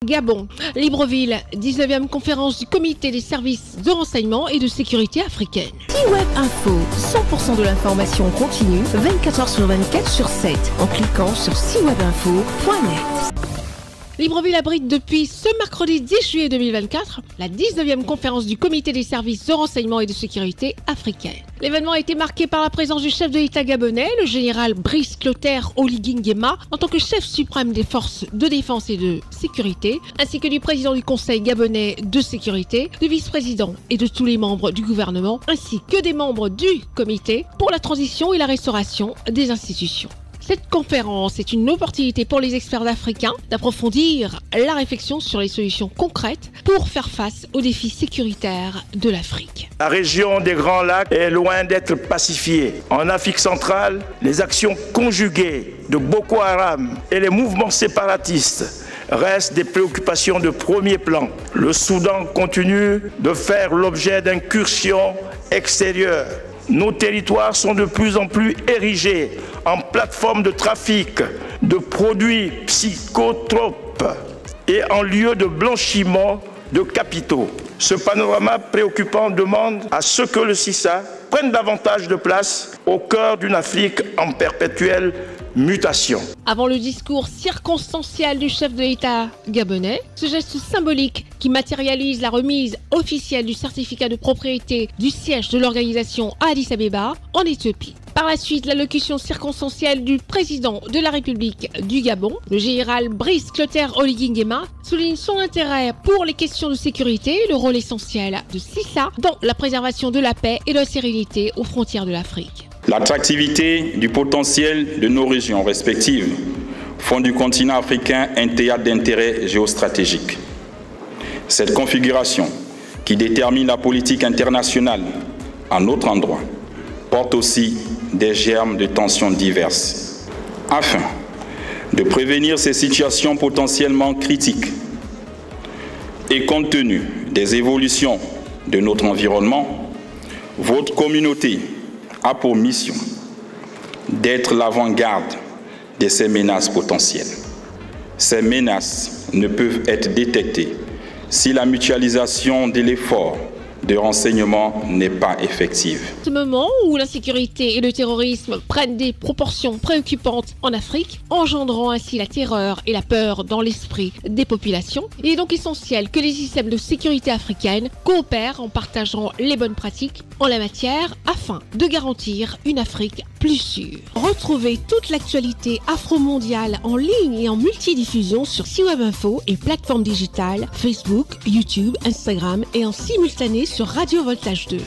Gabon, Libreville, 19e conférence du comité des services de renseignement et de sécurité africaine. C-Web Info, 100% de l'information continue, 24h sur 24 sur 7, en cliquant sur cwebinfo.net. Libreville abrite depuis ce mercredi 10 juillet 2024 la 19e conférence du comité des services de renseignement et de sécurité africaine. L'événement a été marqué par la présence du chef de l'État gabonais, le général Brice Clotaire Oligui Nguema, en tant que chef suprême des forces de défense et de sécurité, ainsi que du président du Conseil gabonais de sécurité, du vice-président et de tous les membres du gouvernement, ainsi que des membres du comité pour la transition et la restauration des institutions. Cette conférence est une opportunité pour les experts africains d'approfondir la réflexion sur les solutions concrètes pour faire face aux défis sécuritaires de l'Afrique. La région des Grands Lacs est loin d'être pacifiée. En Afrique centrale, les actions conjuguées de Boko Haram et les mouvements séparatistes restent des préoccupations de premier plan. Le Soudan continue de faire l'objet d'incursions extérieures. Nos territoires sont de plus en plus érigés en plateformes de trafic de produits psychotropes et en lieu de blanchiment de capitaux. Ce panorama préoccupant demande à ce que le CISA prenne davantage de place au cœur d'une Afrique en perpétuelle mutation. Avant le discours circonstanciel du chef de l'État gabonais, ce geste symbolique qui matérialise la remise officielle du certificat de propriété du siège de l'organisation à Addis Abeba, en Éthiopie. Par la suite, l'allocution circonstancielle du président de la République du Gabon, le général Brice Clotaire Oligui Nguema, souligne son intérêt pour les questions de sécurité et le rôle essentiel de CISA dans la préservation de la paix et de la sérénité aux frontières de l'Afrique. L'attractivité du potentiel de nos régions respectives font du continent africain un théâtre d'intérêt géostratégique. Cette configuration, qui détermine la politique internationale à notre endroit, porte aussi des germes de tensions diverses. Afin de prévenir ces situations potentiellement critiques et compte tenu des évolutions de notre environnement, votre communauté a pour mission d'être l'avant-garde de ces menaces potentielles. Ces menaces ne peuvent être détectées si la mutualisation de l'effort de renseignement n'est pas effective. Ce moment où l'insécurité et le terrorisme prennent des proportions préoccupantes en Afrique, engendrant ainsi la terreur et la peur dans l'esprit des populations, il est donc essentiel que les systèmes de sécurité africaines coopèrent en partageant les bonnes pratiques en la matière afin de garantir une Afrique plus sûre. Retrouvez toute l'actualité afro-mondiale en ligne et en multidiffusion sur C-Web Info et plateformes digitales Facebook, YouTube, Instagram et en simultané sur Radio Voltage 2.